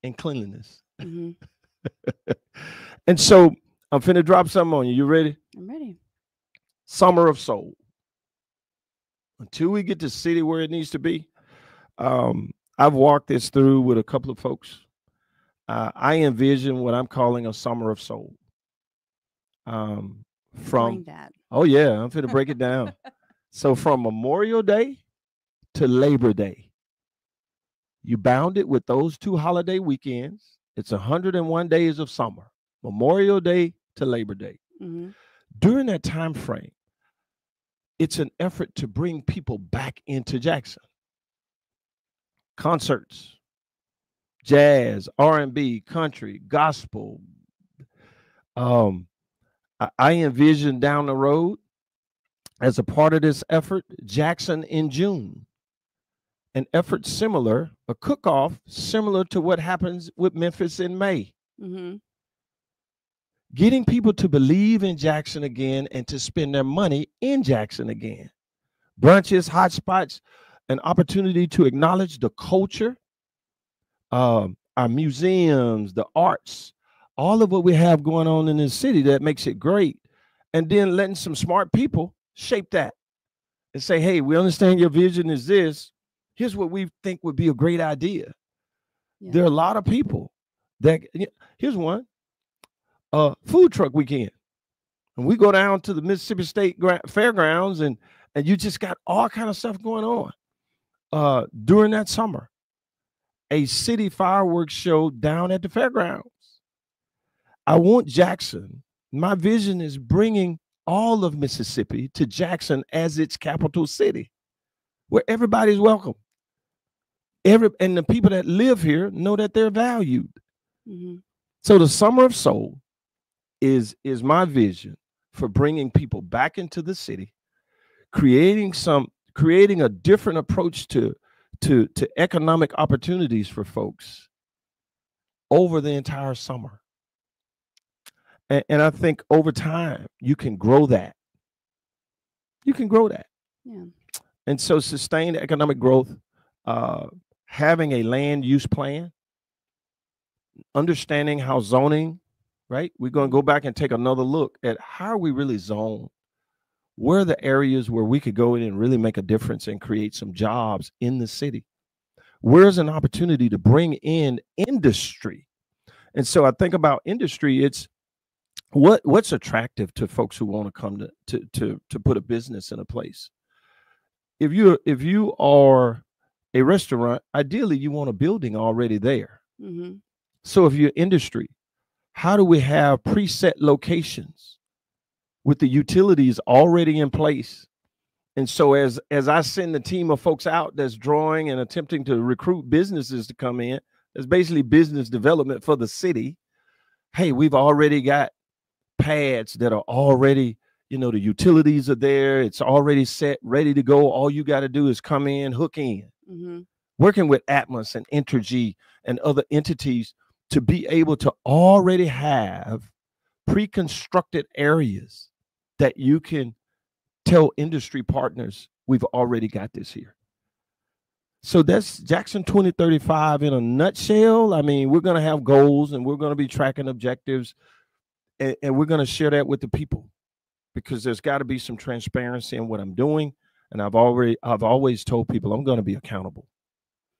and cleanliness. Mm-hmm. And so I'm finna drop something on you. You ready? I'm ready. Summer of Soul. Until we get the city where it needs to be, I've walked this through with a couple of folks. I envision what I'm calling a Summer of Soul. Bring that. Oh yeah, I'm finna break it down. So from Memorial Day to Labor Day, you bound it with those 2 holiday weekends. It's 101 days of summer, Memorial Day to Labor Day. Mm-hmm. During that time frame, it's an effort to bring people back into Jackson. Concerts, jazz, R&B, country, gospel. I envision down the road As a part of this effort, Jackson in June, an effort similar, a cook-off similar to what happens with Memphis in May. Mm-hmm. Getting people to believe in Jackson again and to spend their money in Jackson again. Brunches, hotspots, an opportunity to acknowledge the culture, our museums, the arts, all of what we have going on in this city that makes it great. And then letting some smart people shape that and say, hey, we understand your vision is this. Here's what we think would be a great idea. Yeah. There are a lot of people that, here's one, food truck weekend. And we go down to the Mississippi State Fairgrounds and you just got all kind of stuff going on. During that summer, a city fireworks show down at the fairgrounds. I want Jackson. My vision is bringing all of Mississippi to Jackson as its capital city, where everybody's welcome. And the people that live here know that they're valued. Mm-hmm. So the Summer of Soul is my vision for bringing people back into the city, creating a different approach to economic opportunities for folks over the entire summer. And I think over time you can grow that. You can grow that. Yeah. And so sustained economic growth, having a land use plan, understanding how zoning, right? We're going to go back and take another look at how are we really zoned? Where are the areas where we could go in and really make a difference and create some jobs in the city? Where's an opportunity to bring in industry? And so I think about industry, it's what's attractive to folks who want to come to put a business in a place. If you are a restaurant, ideally you want a building already there. Mm-hmm. So if you're industry, how do we have preset locations with the utilities already in place? And so as I send the team of folks out that's drawing and attempting to recruit businesses to come in, there's basically business development for the city. Hey, we've already got pads that are already, the utilities are there. It's already set, ready to go. All you got to do is come in, hook in. Mm-hmm. Working with Atmos and Entergy and other entities to be able to already have pre-constructed areas that you can tell industry partners, we've already got this here. So that's Jackson 2035 in a nutshell. I mean, we're going to have goals and we're going to be tracking objectives and we're going to share that with the people because there's got to be some transparency in what I'm doing. And I've always told people I'm going to be accountable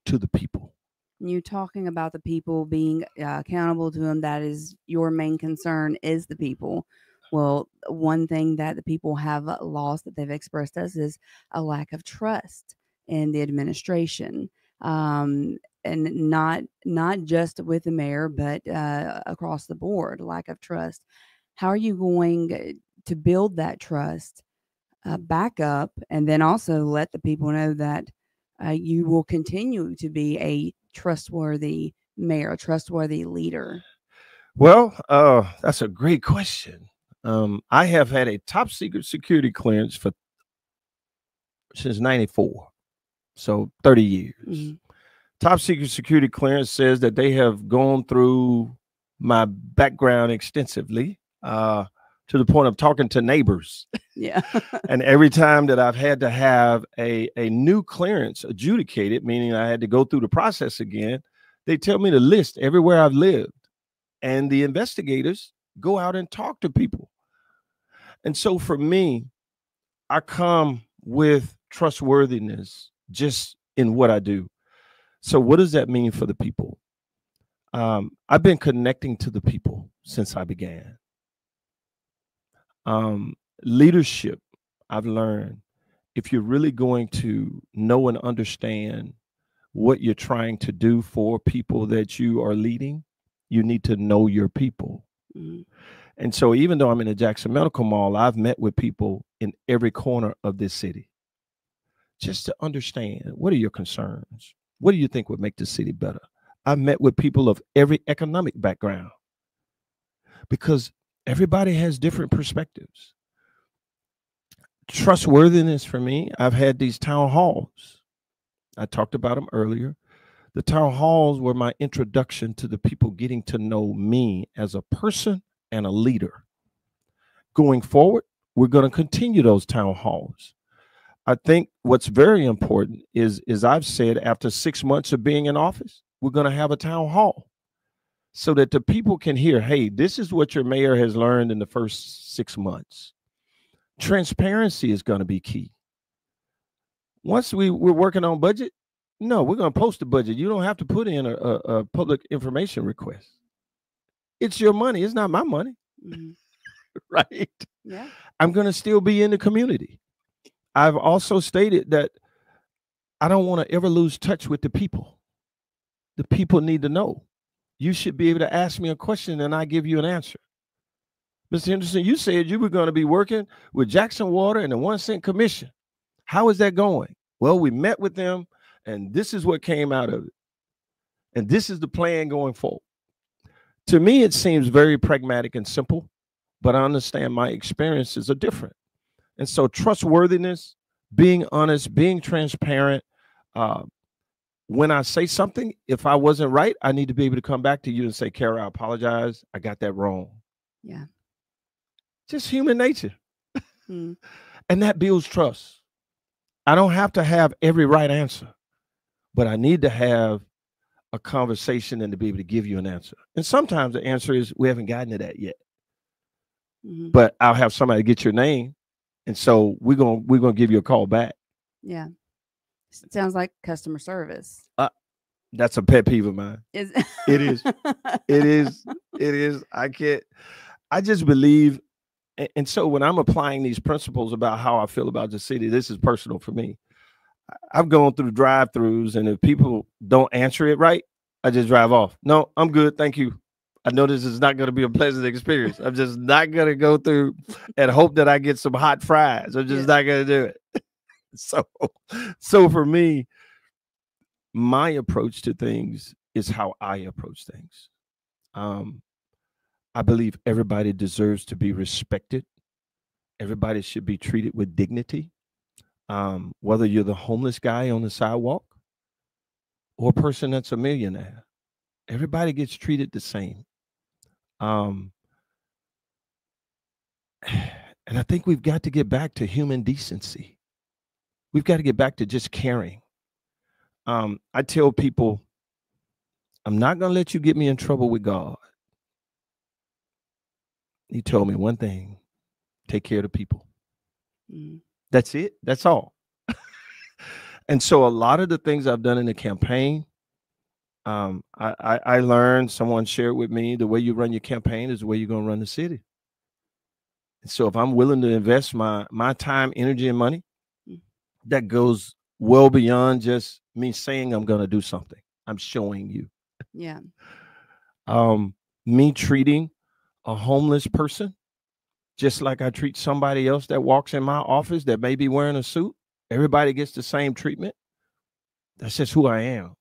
to the people. You talking about the people being accountable to them, that is your main concern is the people. Well, one thing that the people have lost that they've expressed us is a lack of trust in the administration, and not just with the mayor, but across the board, lack of trust. How are you going to build that trust back up, and then also let the people know that you will continue to be a trustworthy mayor, a trustworthy leader? Well, that's a great question. I have had a top secret security clearance since 94, so 30 years. Mm-hmm. Top secret security clearance says that they have gone through my background extensively to the point of talking to neighbors. Yeah. And every time that I've had to have a new clearance adjudicated, meaning I had to go through the process again, they tell me to list everywhere I've lived. And the investigators go out and talk to people. And so for me, I come with trustworthiness just in what I do. So what does that mean for the people? I've been connecting to the people since I began. Leadership, I've learned, if you're really going to know and understand what you're trying to do for people that you are leading, you need to know your people. Mm-hmm. And so even though I'm in the Jackson Medical Mall, I've met with people in every corner of this city just to understand, what are your concerns? What do you think would make the city better? I've met with people of every economic background because everybody has different perspectives. trustworthiness for me, I've had these town halls. I talked about them earlier. The town halls were my introduction to the people getting to know me as a person and a leader. Going forward, we're going to continue those town halls. I think what's very important is I've said, after 6 months of being in office, we're going to have a town hall so that the people can hear, hey, this is what your mayor has learned in the first 6 months. Transparency is going to be key. Once we're working on budget, no, we're going to post the budget. You don't have to put in a public information request. It's your money. It's not my money. Mm-hmm. Right? Yeah. I'm going to still be in the community. I've also stated that I don't want to ever lose touch with the people. The people need to know. You should be able to ask me a question and I give you an answer. Mr. Henderson, you said you were going to be working with Jackson Water and the 1 cent commission. How is that going? Well, we met with them and this is what came out of it. And this is the plan going forward. To me, it seems very pragmatic and simple, but I understand my experiences are different. And so trustworthiness, being honest, being transparent. When I say something, if I wasn't right, I need to be able to come back to you and say, Kara, I apologize. I got that wrong. Yeah. Just human nature. And that builds trust. I don't have to have every right answer, but I need to have a conversation and to be able to give you an answer. And sometimes the answer is we haven't gotten to that yet. But I'll have somebody get your name. And so we're gonna give you a call back. Yeah. It sounds like customer service. That's a pet peeve of mine. It is. It is. I just believe. And so when I'm applying these principles about how I feel about the city, this is personal for me. I've gone through drive-throughs, and if people don't answer it right, I just drive off. No, I'm good. Thank you. I know this is not going to be a pleasant experience. I'm just not going to go through and hope that I get some hot fries. I'm just not going to do it. So for me, my approach to things is how I approach things. I believe everybody deserves to be respected. Everybody should be treated with dignity. Whether you're the homeless guy on the sidewalk or a person that's a millionaire, everybody gets treated the same. And I think we've got to get back to human decency. We've got to get back to just caring. I tell people, I'm not going to let you get me in trouble with God. He told me one thing: take care of the people. That's it. That's all. And so a lot of the things I've done in the campaign, I learned, someone shared with me, the way you run your campaign is the way you're going to run the city. And so if I'm willing to invest my time, energy, and money, that goes well beyond just me saying I'm going to do something. I'm showing you. Yeah. Me treating a homeless person just like I treat somebody else that walks in my office that may be wearing a suit. Everybody gets the same treatment. That's just who I am.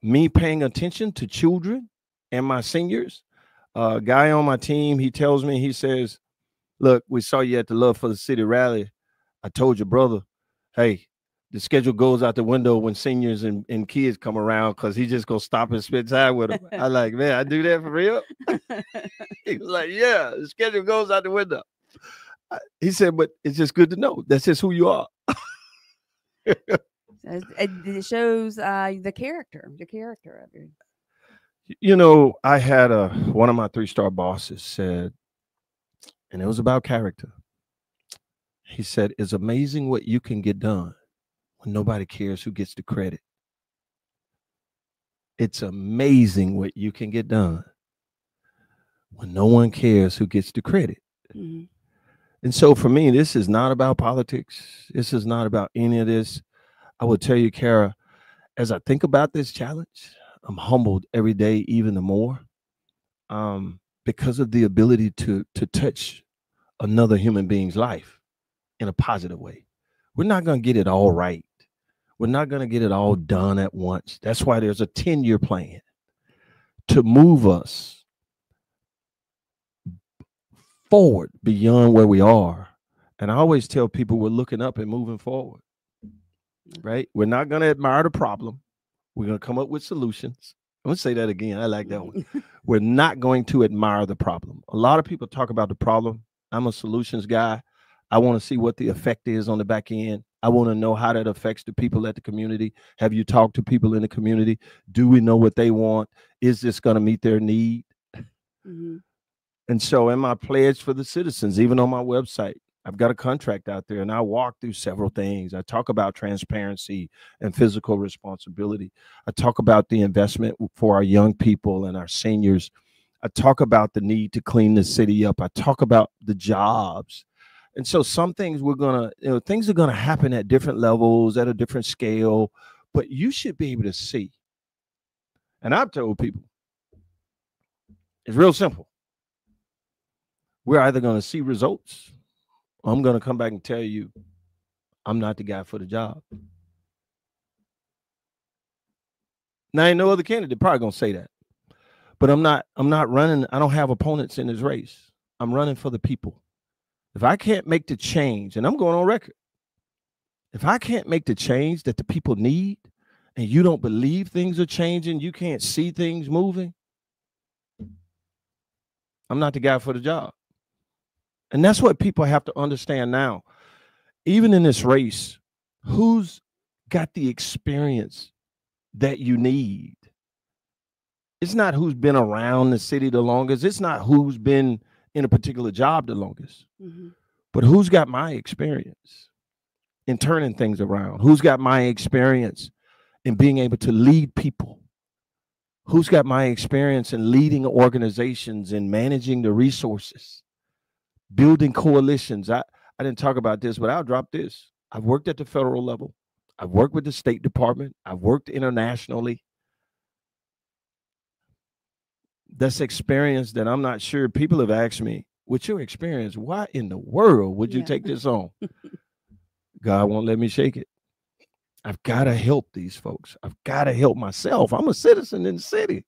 Me paying attention to children and my seniors. A guy on my team, he tells me, he says, look, we saw you at the Love for the City rally. I told your brother, hey, the schedule goes out the window when seniors and kids come around because he just gonna stop and spend time with them. I like, man, I do that for real? He was like, yeah, the schedule goes out the window. He said, but it's just good to know. That's just who you are. It shows the character of you. You know, I had one of my 3-star bosses said, and it was about character. He said, it's amazing what you can get done when nobody cares who gets the credit. It's amazing what you can get done when no one cares who gets the credit. And so for me, this is not about politics. This is not about any of this. I will tell you, Kara, as I think about this challenge, I'm humbled every day even the more because of the ability to touch another human being's life in a positive way. We're not going to get it all right. We're not going to get it all done at once. That's why there's a 10-year plan to move us forward beyond where we are And I always tell people we're looking up and moving forward, right? We're not going to admire the problem. We're going to come up with solutions. I'm going to say that again. I like that one. We're not going to admire the problem. A lot of people talk about the problem. I'm a solutions guy. I want to see what the effect is on the back end. I want to know how that affects the people at the community. Have you talked to people in the community? Do we know what they want? Is this going to meet their need? Mm-hmm. And so in my pledge for the citizens, even on my website, I've got a contract out there, and I walk through several things. I talk about transparency and physical responsibility. I talk about the investment for our young people and our seniors. I talk about the need to clean the city up. I talk about the jobs. And so some things things are going to happen at different levels, at a different scale, but you should be able to see. And I've told people, it's real simple. We're either going to see results, or I'm going to come back and tell you I'm not the guy for the job. Now, ain't no other candidate probably going to say that. But I'm not running. I don't have opponents in this race. I'm running for the people. If I can't make the change, and I'm going on record, if I can't make the change that the people need, and you don't believe things are changing, you can't see things moving, I'm not the guy for the job. And that's what people have to understand now. Even in this race, who's got the experience that you need? It's not who's been around the city the longest. It's not who's been in a particular job the longest. Mm-hmm. But who's got my experience in turning things around? Who's got my experience in being able to lead people? Who's got my experience in leading organizations and managing the resources, building coalitions? I didn't talk about this, but I'll drop this. I've worked at the federal level. I've worked with the State Department. I've worked internationally. That's experience that I'm not sure people have asked me, with your experience, why in the world would you take this on? God won't let me shake it. I've got to help these folks. I've got to help myself. I'm a citizen in the city.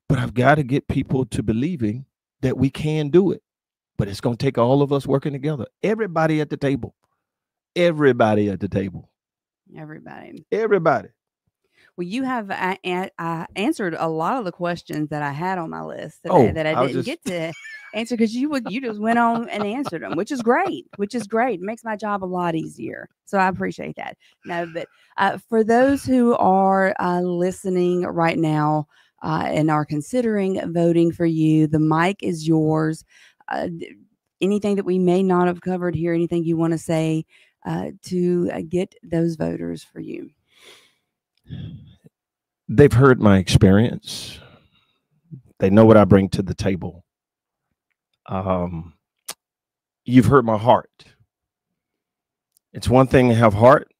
But I've got to get people to believing that we can do it. But it's going to take all of us working together. Everybody at the table. Everybody at the table. Everybody. Well, you have answered a lot of the questions that I had on my list today that I didn't get to answer, because you just went on and answered them, which is great. It makes my job a lot easier. So I appreciate that. No, but for those who are listening right now and are considering voting for you, the mic is yours. Anything that we may not have covered here, anything you want to say to get those voters for you? They've heard my experience. They know what I bring to the table. You've heard my heart. It's one thing to have heart,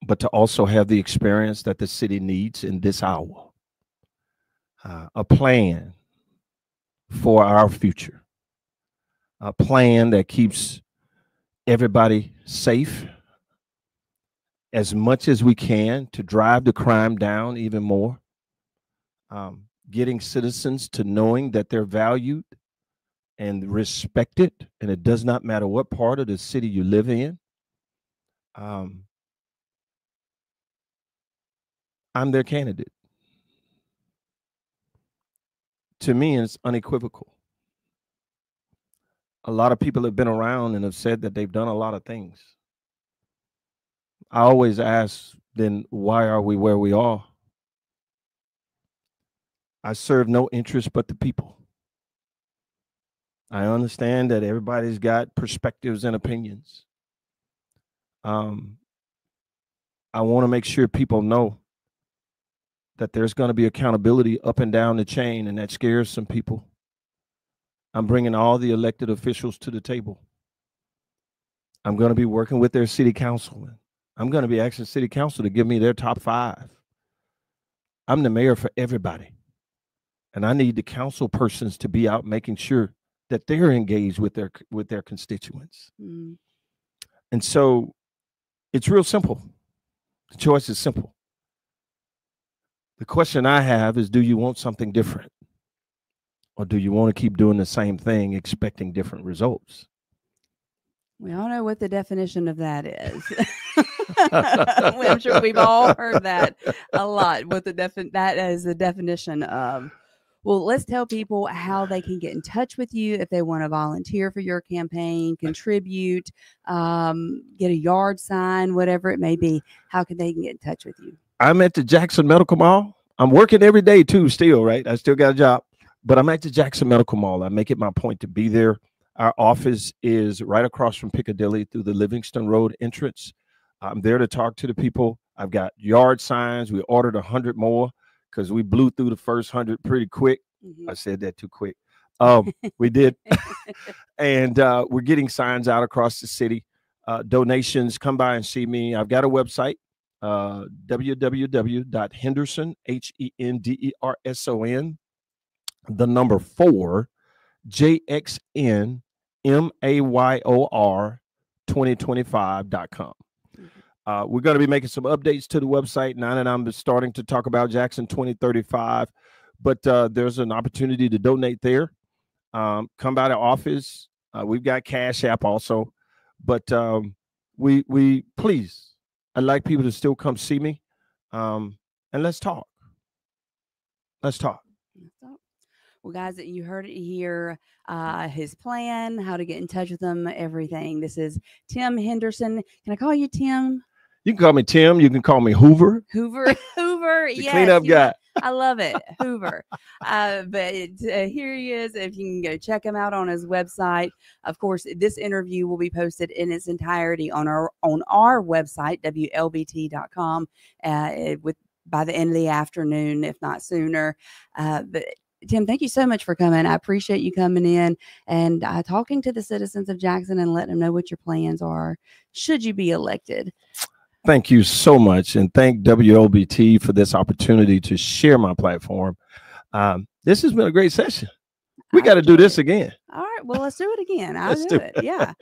but to also have the experience that the city needs in this hour. A plan for our future. A plan that keeps everybody safe as much as we can to drive the crime down even more, getting citizens to knowing that they're valued and respected, and it does not matter what part of the city you live in. I'm their candidate. To me, it's unequivocal. A lot of people have been around and have said that they've done a lot of things. I always ask, then why are we where we are? I serve no interest but the people. I understand that everybody's got perspectives and opinions. I want to make sure people know that there's going to be accountability up and down the chain, and that scares some people. I'm bringing all the elected officials to the table. I'm going to be working with their city councilmen. I'm going to be asking city council to give me their top 5. I'm the mayor for everybody. And I need the council persons to be out making sure that they're engaged with their constituents. And so it's real simple. The choice is simple. The question I have is, do you want something different? Or do you want to keep doing the same thing, expecting different results? We all know what the definition of that is. I'm sure we've all heard that a lot. What that is the definition of. Well, let's tell people how they can get in touch with you if they want to volunteer for your campaign, contribute, get a yard sign, whatever it may be. How can they get in touch with you? I'm at the Jackson Medical Mall. I'm working every day too, still, right? I still got a job, but I'm at the Jackson Medical Mall. I make it my point to be there. Our office is right across from Piccadilly through the Livingston Road entrance. I'm there to talk to the people. I've got yard signs. We ordered 100 more because we blew through the first 100 pretty quick. I said that too quick. We did. And we're getting signs out across the city. Donations, come by and see me. I've got a website, www.henderson, HENDERSON, the number 4, JXNMAYOR 2025.com. We're going to be making some updates to the website now that I'm starting to talk about Jackson 2035, but there's an opportunity to donate there. Come by the office. We've got Cash App also, but we please, I'd like people to still come see me, and let's talk. Let's talk. Well, guys, you heard it here, his plan, how to get in touch with him, everything. This is Tim Henderson. Can I call you Tim? You can call me Tim. You can call me Hoover. Hoover. The Yes, cleanup guy. I love it. Hoover. But here he is. If you can go check him out on his website. Of course, this interview will be posted in its entirety on our website, WLBT.com, by the end of the afternoon, if not sooner. But Tim, thank you so much for coming. I appreciate you coming in and talking to the citizens of Jackson and letting them know what your plans are should you be elected. Thank you so much. And thank WLBT for this opportunity to share my platform. This has been a great session. We got to do this again. All right. Well, let's do it again. I'll do it. Yeah.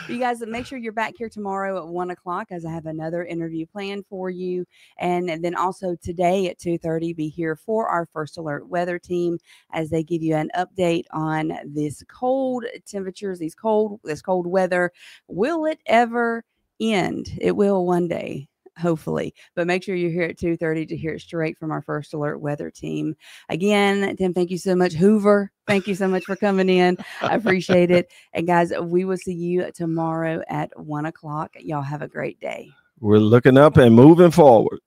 You guys make sure you're back here tomorrow at 1:00 as I have another interview planned for you. And then also today at 2:30, be here for our First Alert weather team as they give you an update on this cold temperatures, this cold weather. Will it ever end? It will one day, hopefully, but make sure you're here at 2:30 to hear it straight from our First Alert weather team. Again, Tim, thank you so much. Hoover, thank you so much for coming in. I appreciate it. And guys, we will see you tomorrow at 1:00. Y'all have a great day. We're looking up and moving forward.